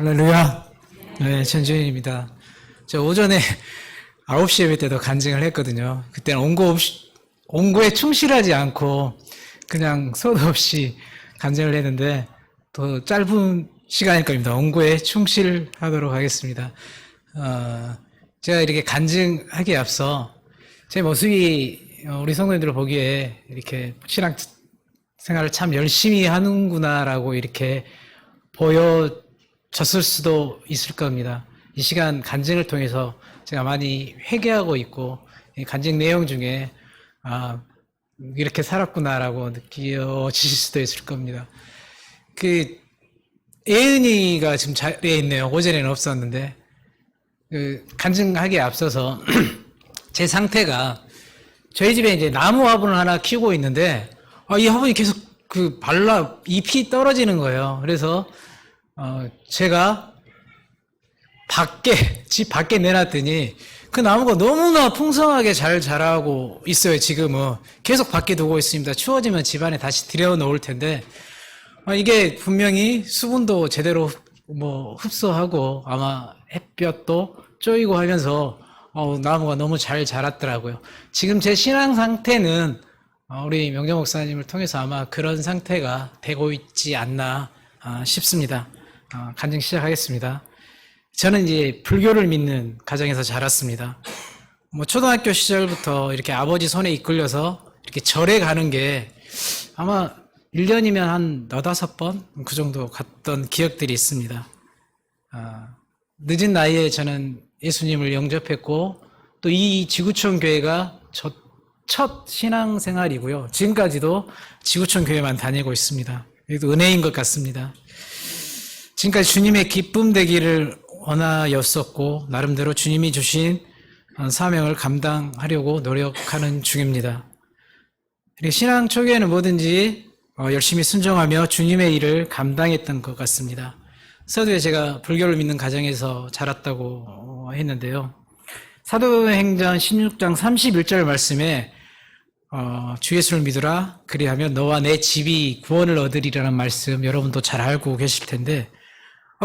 할렐루야. 네, 전주현입니다. 저 오전에 9시 예배 때도 간증을 했거든요. 그때는 온고에 충실하지 않고 그냥 소도 없이 간증을 했는데 또 짧은 시간일 겁니다. 온고에 충실하도록 하겠습니다. 제가 이렇게 간증하기에 앞서 제 모습이 우리 성도님들 보기에 이렇게 신앙 생활을 참 열심히 하는구나라고 이렇게 보여졌을 수도 있을 겁니다. 이 시간 간증을 통해서 제가 많이 회개하고 있고, 이 간증 내용 중에, 이렇게 살았구나라고 느껴지실 수도 있을 겁니다. 예은이가 지금 자리에 있네요. 오전에는 없었는데, 간증하기에 앞서서, 제 상태가, 저희 집에 이제 나무 화분을 하나 키우고 있는데, 이 화분이 계속 잎이 떨어지는 거예요. 그래서, 제가 집 밖에 내놨더니 그 나무가 너무나 풍성하게 잘 자라고 있어요. 지금은 계속 밖에 두고 있습니다. 추워지면 집 안에 다시 들여놓을 텐데, 이게 분명히 수분도 제대로 흡수하고 아마 햇볕도 쪼이고 하면서 나무가 너무 잘 자랐더라고요. 지금 제 신앙 상태는 우리 명정 목사님을 통해서 아마 그런 상태가 되고 있지 않나 싶습니다. 간증 시작하겠습니다. 저는 이제 불교를 믿는 가정에서 자랐습니다. 초등학교 시절부터 이렇게 아버지 손에 이끌려서 이렇게 절에 가는 게 아마 1년이면 한 4-5번 그 정도 갔던 기억들이 있습니다. 늦은 나이에 저는 예수님을 영접했고 또 이 지구촌 교회가 첫 신앙생활이고요. 지금까지도 지구촌 교회만 다니고 있습니다. 이것도 은혜인 것 같습니다. 지금까지 주님의 기쁨 되기를 원하였었고 나름대로 주님이 주신 사명을 감당하려고 노력하는 중입니다. 신앙 초기에는 뭐든지 열심히 순종하며 주님의 일을 감당했던 것 같습니다. 서두에 제가 불교를 믿는 가정에서 자랐다고 했는데요. 사도행전 16장 31절 말씀에 주 예수를 믿으라 그리하면 너와 내 집이 구원을 얻으리라는 말씀 여러분도 잘 알고 계실 텐데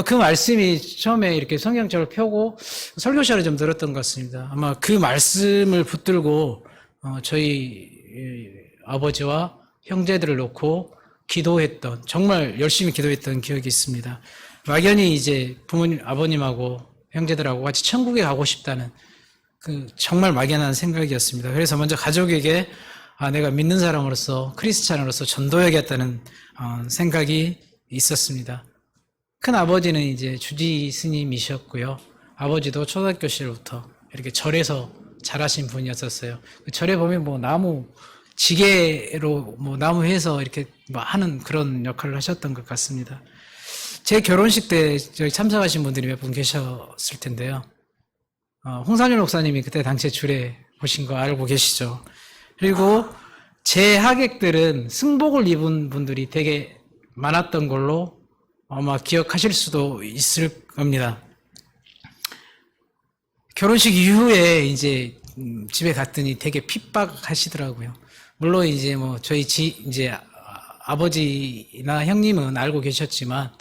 그 말씀이 처음에 이렇게 성경책을 펴고 설교 시간에 좀 들었던 것 같습니다. 아마 그 말씀을 붙들고 저희 아버지와 형제들을 놓고 기도했던, 정말 열심히 기도했던 기억이 있습니다. 막연히 이제 부모님, 아버님하고 형제들하고 같이 천국에 가고 싶다는 정말 막연한 생각이었습니다. 그래서 먼저 가족에게 내가 믿는 사람으로서 크리스찬으로서 전도해야겠다는 생각이 있었습니다. 큰 아버지는 이제 주지 스님이셨고요. 아버지도 초등학교 시절부터 이렇게 절에서 자라신 분이었었어요. 절에 보면 나무 지게로 나무 해서 이렇게 하는 그런 역할을 하셨던 것 같습니다. 제 결혼식 때 저희 참석하신 분들이 몇 분 계셨을 텐데요. 홍삼일 목사님이 그때 당시에 줄에 보신 거 알고 계시죠? 그리고 제 하객들은 승복을 입은 분들이 되게 많았던 걸로 아마 기억하실 수도 있을 겁니다. 결혼식 이후에 이제 집에 갔더니 되게 핍박하시더라고요. 물론 이제 저희 이제 아버지나 형님은 알고 계셨지만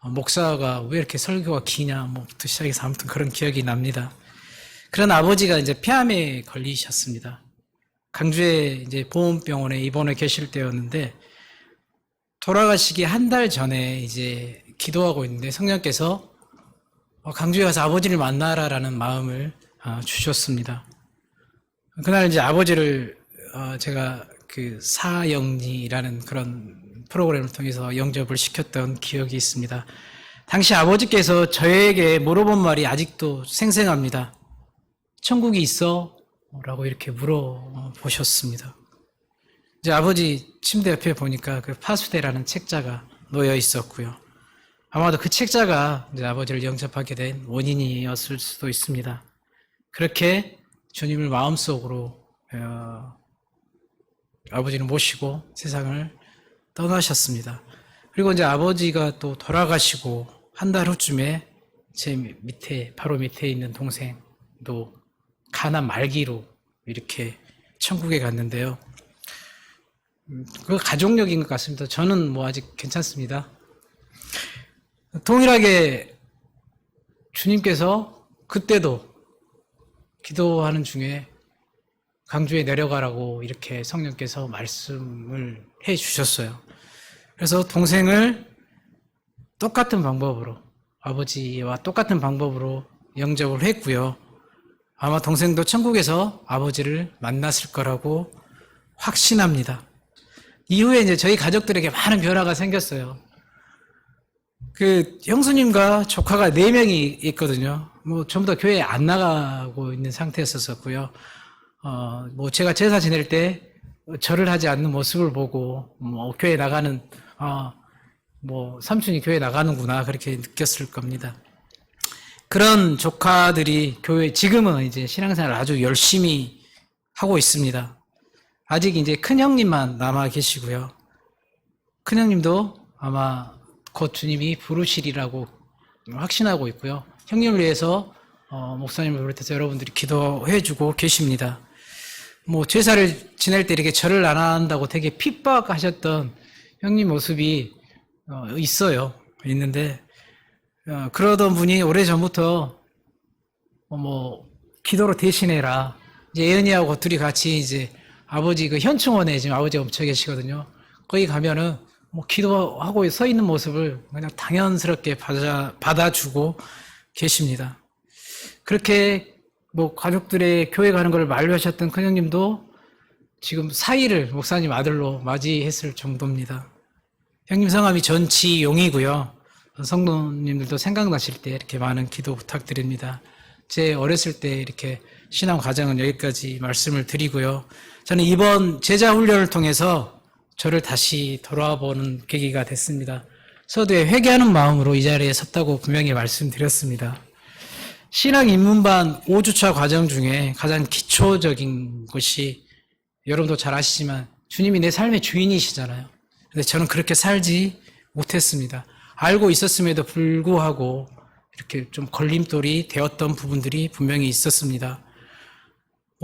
목사가 왜 이렇게 설교가 기냐 부터 시작해서 아무튼 그런 기억이 납니다. 그런 아버지가 이제 폐암에 걸리셨습니다. 강주에 이제 보험병원에 입원해 계실 때였는데 돌아가시기 한 달 전에 이제 기도하고 있는데 성령께서 강주에 가서 아버지를 만나라라는 마음을 주셨습니다. 그날 이제 아버지를 제가 사영리라는 그런 프로그램을 통해서 영접을 시켰던 기억이 있습니다. 당시 아버지께서 저에게 물어본 말이 아직도 생생합니다. 천국이 있어? 라고 이렇게 물어보셨습니다. 이제 아버지 침대 옆에 보니까 파수대라는 책자가 놓여 있었고요. 아마도 그 책자가 이제 아버지를 영접하게 된 원인이었을 수도 있습니다. 그렇게 주님을 마음속으로 아버지를 모시고 세상을 떠나셨습니다. 그리고 이제 아버지가 또 돌아가시고 한 달 후쯤에 제 바로 밑에 있는 동생도 가난 말기로 이렇게 천국에 갔는데요. 그 가족력인 것 같습니다. 저는 아직 괜찮습니다. 동일하게 주님께서 그때도 기도하는 중에 강주에 내려가라고 이렇게 성령께서 말씀을 해 주셨어요. 그래서 동생을 똑같은 방법으로, 아버지와 똑같은 방법으로 영접을 했고요. 아마 동생도 천국에서 아버지를 만났을 거라고 확신합니다. 이후에 이제 저희 가족들에게 많은 변화가 생겼어요. 형수님과 조카가 4명이 있거든요. 전부 다 교회에 안 나가고 있는 상태였었고요. 제가 제사 지낼 때 절을 하지 않는 모습을 보고, 교회 나가는, 삼촌이 교회 나가는구나, 그렇게 느꼈을 겁니다. 그런 조카들이 지금은 이제 신앙생활을 아주 열심히 하고 있습니다. 아직 이제 큰형님만 남아 계시고요. 큰형님도 아마 곧 주님이 부르시리라고 확신하고 있고요. 형님을 위해서, 목사님을 비롯해서 여러분들이 기도해 주고 계십니다. 제사를 지낼 때 이렇게 절을 안 한다고 되게 핍박하셨던 형님 모습이, 있는데, 그러던 분이 오래전부터, 기도로 대신해라. 이제 예은이하고 둘이 같이 이제 아버지 현충원에 지금 아버지가 멈춰 계시거든요. 거기 가면은 기도하고 서 있는 모습을 그냥 당연스럽게 받아주고 계십니다. 그렇게 가족들의 교회 가는 걸 만류하셨던 큰형님도 지금 사위를 목사님 아들로 맞이했을 정도입니다. 형님 성함이 전치용이고요. 성도님들도 생각나실 때 이렇게 많은 기도 부탁드립니다. 제 어렸을 때 이렇게 신앙 과정은 여기까지 말씀을 드리고요. 저는 이번 제자 훈련을 통해서 저를 다시 돌아보는 계기가 됐습니다. 서두에 회개하는 마음으로 이 자리에 섰다고 분명히 말씀드렸습니다. 신앙 입문반 5주차 과정 중에 가장 기초적인 것이 여러분도 잘 아시지만 주님이 내 삶의 주인이시잖아요. 근데 저는 그렇게 살지 못했습니다. 알고 있었음에도 불구하고 이렇게 좀 걸림돌이 되었던 부분들이 분명히 있었습니다.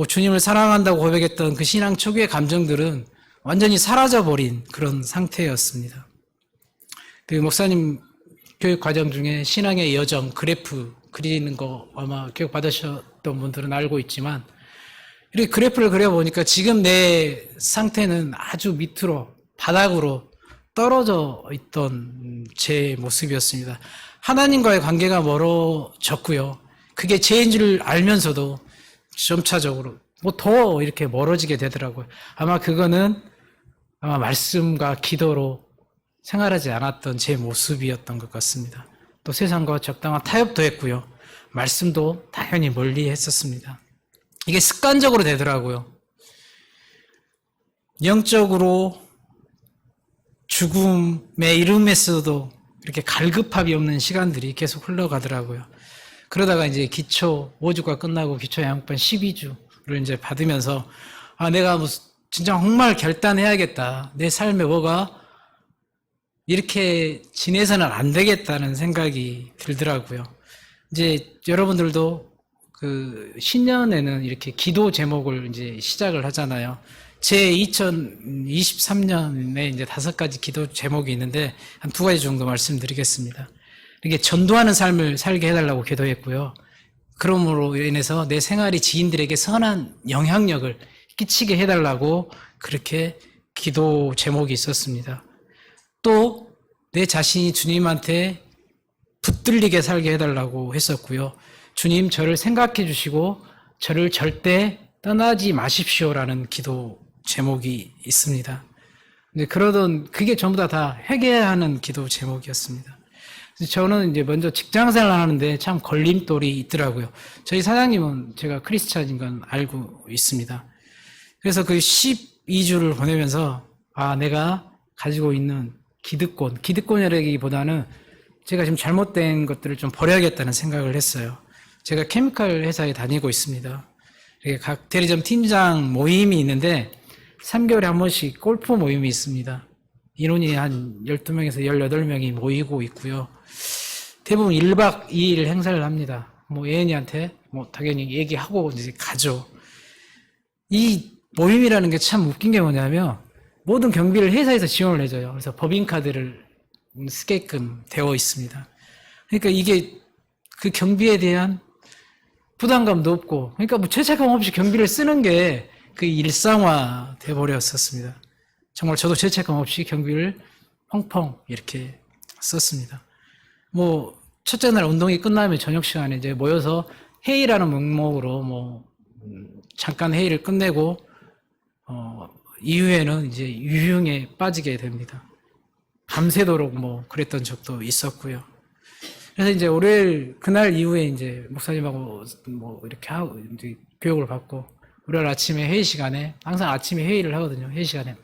주님을 사랑한다고 고백했던 그 신앙 초기의 감정들은 완전히 사라져버린 그런 상태였습니다. 목사님 교육 과정 중에 신앙의 여정 그래프 그리는 거 아마 교육 받으셨던 분들은 알고 있지만 이렇게 그래프를 그려보니까 지금 내 상태는 아주 밑으로 바닥으로 떨어져 있던 제 모습이었습니다. 하나님과의 관계가 멀어졌고요. 그게 죄인 줄 알면서도 점차적으로 더 이렇게 멀어지게 되더라고요. 아마 그거는 말씀과 기도로 생활하지 않았던 제 모습이었던 것 같습니다. 또 세상과 적당한 타협도 했고요. 말씀도 당연히 멀리 했었습니다. 이게 습관적으로 되더라고요. 영적으로 죽음의 이름에서도 이렇게 갈급함이 없는 시간들이 계속 흘러가더라고요. 그러다가 이제 기초 5주가 끝나고 기초 양육반 12주를 이제 받으면서 내가 진짜 정말 결단해야겠다. 내 삶에 뭐가 이렇게 지내서는 안 되겠다는 생각이 들더라고요. 이제 여러분들도 신년에는 이렇게 기도 제목을 이제 시작을 하잖아요. 제 2023년에 이제 5가지 기도 제목이 있는데 한 2가지 정도 말씀드리겠습니다. 이게 전도하는 삶을 살게 해달라고 기도했고요. 그러므로 인해서 내 생활이 지인들에게 선한 영향력을 끼치게 해달라고 그렇게 기도 제목이 있었습니다. 또 내 자신이 주님한테 붙들리게 살게 해달라고 했었고요. 주님 저를 생각해 주시고 저를 절대 떠나지 마십시오라는 기도 제목이 있습니다. 근데 그게 전부 다 회개하는 기도 제목이었습니다. 저는 이제 먼저 직장 생활을 하는데 참 걸림돌이 있더라고요. 저희 사장님은 제가 크리스찬인 건 알고 있습니다. 그래서 그 12주를 보내면서 내가 가지고 있는 기득권이라기보다는 제가 지금 잘못된 것들을 좀 버려야겠다는 생각을 했어요. 제가 케미칼 회사에 다니고 있습니다. 각 대리점 팀장 모임이 있는데 3개월에 한 번씩 골프 모임이 있습니다. 인원이 한 12명에서 18명이 모이고 있고요. 대부분 1박 2일 행사를 합니다. 예은이한테 당연히 얘기하고 이제 가죠. 이 모임이라는 게 참 웃긴 게 뭐냐면 모든 경비를 회사에서 지원을 해줘요. 그래서 법인카드를 쓰게끔 되어 있습니다. 그러니까 이게 그 경비에 대한 부담감도 없고, 그러니까 뭐 죄책감 없이 경비를 쓰는 게 그 일상화 돼 버렸었습니다. 정말 저도 죄책감 없이 경비를 펑펑 이렇게 썼습니다. 뭐 첫째 날 운동이 끝나면 저녁 시간에 이제 모여서 회의라는 명목으로 뭐 잠깐 회의를 끝내고 이후에는 이제 유흥에 빠지게 됩니다. 밤새도록 뭐 그랬던 적도 있었고요. 그래서 이제 월요일 그날 이후에 이제 목사님하고 뭐 이렇게 하고 이제 교육을 받고 월요일 아침에 회의 시간에 항상 아침에 회의를 하거든요. 회의 시간에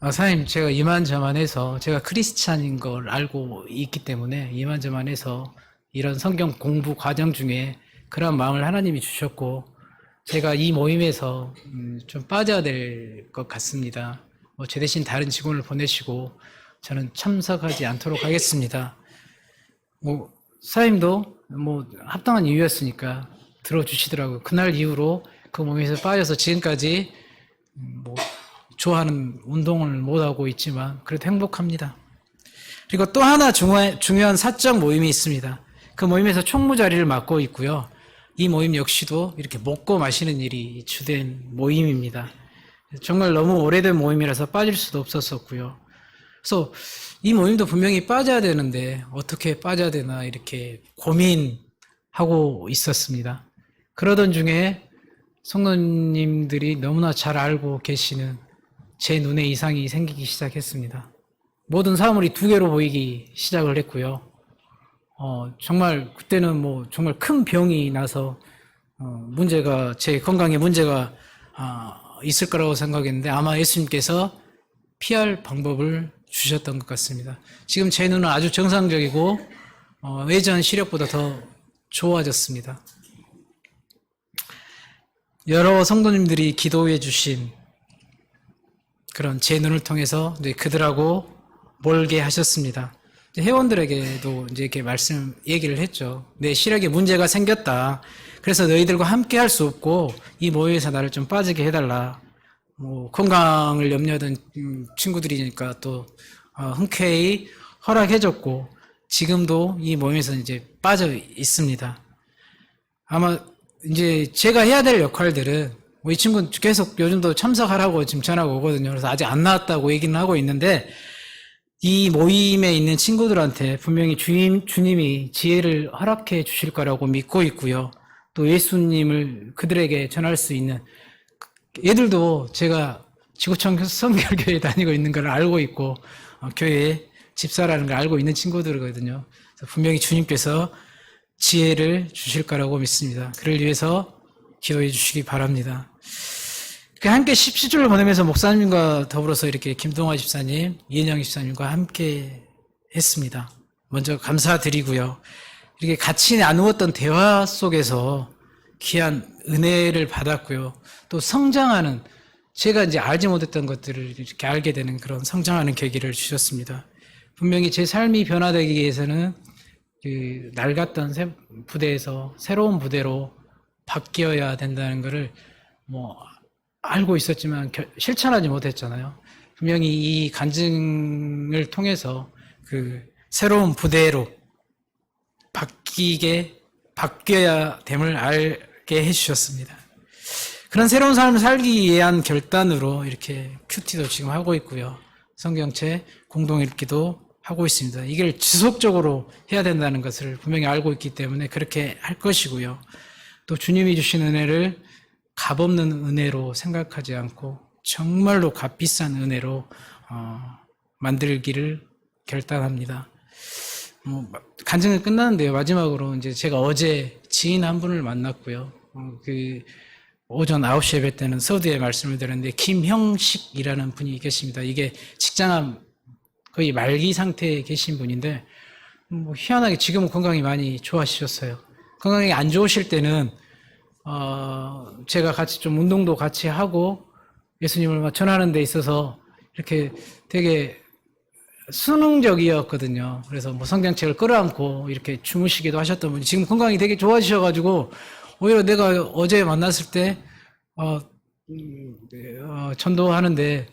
사장님 제가 이만저만해서 제가 크리스찬인 걸 알고 있기 때문에 이만저만해서 이런 성경 공부 과정 중에 그런 마음을 하나님이 주셨고 제가 이 모임에서 좀 빠져야 될 것 같습니다. 뭐 제 대신 다른 직원을 보내시고 저는 참석하지 않도록 하겠습니다. 뭐 사장님도 뭐 합당한 이유였으니까 들어주시더라고요. 그날 이후로 그 모임에서 빠져서 지금까지 뭐 좋아하는 운동을 못하고 있지만 그래도 행복합니다. 그리고 또 하나 중요한 사적 모임이 있습니다. 그 모임에서 총무 자리를 맡고 있고요. 이 모임 역시도 이렇게 먹고 마시는 일이 주된 모임입니다. 정말 너무 오래된 모임이라서 빠질 수도 없었었고요. 그래서 이 모임도 분명히 빠져야 되는데 어떻게 빠져야 되나 이렇게 고민하고 있었습니다. 그러던 중에 성도님들이 너무나 잘 알고 계시는 제 눈에 이상이 생기기 시작했습니다. 모든 사물이 두 개로 보이기 시작을 했고요. 정말 그때는 뭐 정말 큰 병이 나서 문제가 제 건강에 문제가 있을 거라고 생각했는데 아마 예수님께서 피할 방법을 주셨던 것 같습니다. 지금 제 눈은 아주 정상적이고 예전 시력보다 더 좋아졌습니다. 여러 성도님들이 기도해 주신 그런 제 눈을 통해서 이제 그들하고 멀게 하셨습니다. 회원들에게도 이제 이렇게 얘기를 했죠. 내 시력에 문제가 생겼다. 그래서 너희들과 함께 할 수 없고 이 모임에서 나를 좀 빠지게 해달라. 뭐 건강을 염려하던 친구들이니까 또 흔쾌히 허락해줬고 지금도 이 모임에서 이제 빠져 있습니다. 아마 이제 제가 해야 될 역할들은 이 친구는 계속 요즘도 참석하라고 지금 전화가 오거든요. 그래서 아직 안 나왔다고 얘기는 하고 있는데 이 모임에 있는 친구들한테 분명히 주님이 지혜를 허락해 주실 거라고 믿고 있고요. 또 예수님을 그들에게 전할 수 있는 얘들도 제가 지구촌 성결교회에 다니고 있는 걸 알고 있고 교회 집사라는 걸 알고 있는 친구들이거든요. 그래서 분명히 주님께서 지혜를 주실 거라고 믿습니다. 그를 위해서 기도해 주시기 바랍니다. 함께 17주를 보내면서 목사님과 더불어서 이렇게 김동화 집사님, 이은영 집사님과 함께 했습니다. 먼저 감사드리고요. 이렇게 같이 나누었던 대화 속에서 귀한 은혜를 받았고요. 또 성장하는, 제가 이제 알지 못했던 것들을 이렇게 알게 되는 그런 성장하는 계기를 주셨습니다. 분명히 제 삶이 변화되기 위해서는 그 낡았던 부대에서 새로운 부대로 바뀌어야 된다는 것을 뭐 알고 있었지만 실천하지 못했잖아요. 분명히 이 간증을 통해서 그 새로운 부대로 바뀌어야 됨을 알게 해주셨습니다. 그런 새로운 삶을 살기 위한 결단으로 이렇게 큐티도 지금 하고 있고요. 성경책 공동 읽기도 하고 있습니다. 이걸 지속적으로 해야 된다는 것을 분명히 알고 있기 때문에 그렇게 할 것이고요. 또 주님이 주신 은혜를 값없는 은혜로 생각하지 않고 정말로 값비싼 은혜로 만들기를 결단합니다. 간증은 끝났는데요. 마지막으로 이제 제가 어제 지인 한 분을 만났고요. 오전 9시 예배 때는 서두에 말씀을 드렸는데 김형식이라는 분이 계십니다. 이게 직장암 거의 말기 상태에 계신 분인데 희한하게 지금은 건강이 많이 좋아지셨어요. 건강이 안 좋으실 때는 제가 같이 좀 운동도 같이 하고 예수님을 전하는 데 있어서 이렇게 되게 수능적이었거든요. 그래서 뭐 성경책을 끌어안고 이렇게 주무시기도 하셨던 분이 지금 건강이 되게 좋아지셔가지고 오히려 내가 어제 만났을 때 전도하는데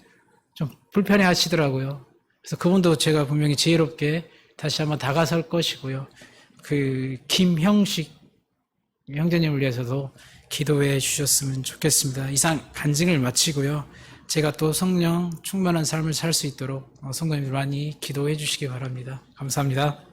좀 불편해 하시더라고요. 그래서 그분도 제가 분명히 지혜롭게 다시 한번 다가설 것이고요. 그 김형식 형제님을 위해서도 기도해 주셨으면 좋겠습니다. 이상 간증을 마치고요. 제가 또 성령 충만한 삶을 살 수 있도록 성도님들 많이 기도해 주시기 바랍니다. 감사합니다.